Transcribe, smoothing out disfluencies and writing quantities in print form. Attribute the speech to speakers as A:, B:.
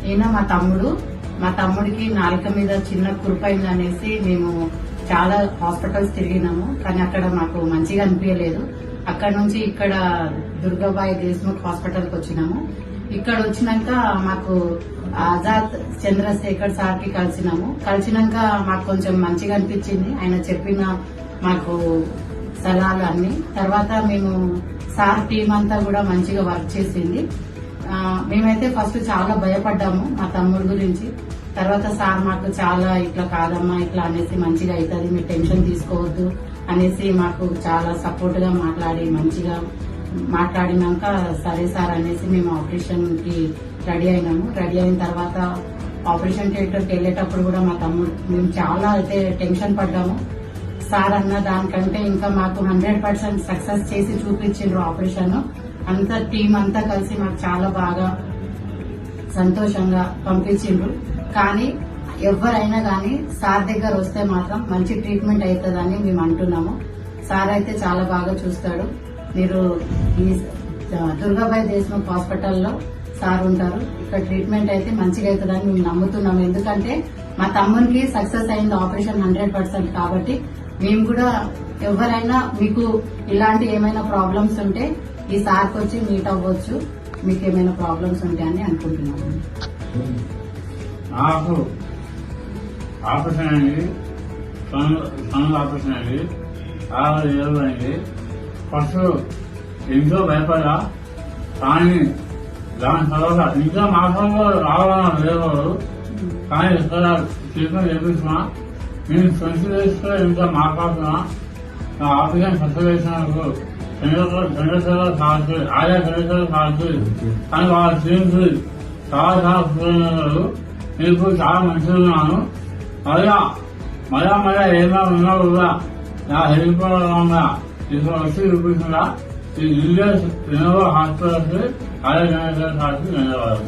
A: ఈయన మా తమ్ముడికి నాలుక మీద చిన్న కురుపైంది అనేసి మేము చాలా హాస్పిటల్స్ తిరిగినాము, కానీ అక్కడ మాకు మంచిగా అనిపించలేదు. అక్కడ నుంచి ఇక్కడ దుర్గాబాయి దేశ్ముఖ్ హాస్పిటల్ కి వచ్చినాము. ఇక్కడ వచ్చినాక మాకు ఆజాద్ చంద్రశేఖర్ సార్ కి కలిసినాక మాకు కొంచెం మంచిగా అనిపించింది. ఆయన చెప్పిన మాకు సలహాలు అన్ని. తర్వాత మేము సార్ టీం అంతా కూడా మంచిగా వర్క్ చేసింది. మేమైతే ఫస్ట్ చాలా భయపడ్డాము మా తమ్ముడు గురించి. తర్వాత సార్ మాకు చాలా ఇట్లా కాదమ్మా ఇట్లా అనేసి మంచిగా అవుతుంది, మీరు టెన్షన్ తీసుకోవద్దు అనేసి మాకు చాలా సపోర్ట్ గా మంచిగా మాట్లాడినాక సరే సార్ అనేసి మేము ఆపరేషన్ కి రెడీ అయినాము. రెడీ అయిన తర్వాత ఆపరేషన్ థియేటర్ కి వెళ్లేటప్పుడు కూడా మా తమ్ముడు మేము చాలా అయితే టెన్షన్ పడ్డాము. సార్ అన్న దానికంటే ఇంకా మాకు 100% సక్సెస్ చేసి చూపించిండ్రు ఆపరేషన్. అంతా టీం అంతా కలిసి మాకు చాలా బాగా సంతోషంగా పంపించిండ్రు. కానీ ఎవరైనా గానీ సార్ దగ్గర వస్తే మాత్రం మంచి ట్రీట్మెంట్ అవుతుందని మేము అంటున్నాము. సార్ అయితే చాలా బాగా చూస్తాడు. మీరు ఈ దుర్గాబాయి దేశ్ముఖ్ హాస్పిటల్లో సార్ ఉంటారు. ఇక్కడ ట్రీట్మెంట్ అయితే మంచిగా అవుతుందని మేము నమ్ముతున్నాము. ఎందుకంటే మా తమ్మునికి సక్సెస్ అయింది ఆపరేషన్ 100% కాబట్టి మేము కూడా ఎవరైనా మీకు ఇలాంటి ఏమైనా ప్రాబ్లమ్స్ ఉంటే ఈ సార్కి వచ్చి మీట్ అవ్వచ్చు, మీకు ఏమైనా ప్రాబ్లమ్స్ ఉంటాయని అనుకుంటున్నాము.
B: నాకు ఆపరేషన్ అయింది, కన్నుల ఆపరేషన్ అయింది, 60 ఏళ్ళు అయింది. ఫస్ట్ ఎంతో భయపడా, కానీ దాని తర్వాత ఇంకా మాసంలో రావాలని లేదు. కానీ ఇక్కడ ట్రీట్మెంట్ చేపిస్తున్నా, నేను 20 days కూడా ఇంకా మాట్లాడుతున్నా. నా ఆపరేషన్ సక్సెస్ చేసినందుకు చంద్రశేఖర్ సార్కి, ఆయా చంద్రశేఖర్ సార్కి, కానీ వాళ్ళ టీమ్స్ చాలా చూడలేదు. నేను చాలా మంచిగా ఉన్నాను. మళ్ళా ఏమైనా ఉన్నా కూడా నా హెల్ప్ ఇక్కడ వచ్చి చూపిస్తున్నా. ఈ జిల్లా హాస్పిటల్స్ ఆయా చంద్రశేఖర్ సార్కి ధన్యవాదాలు.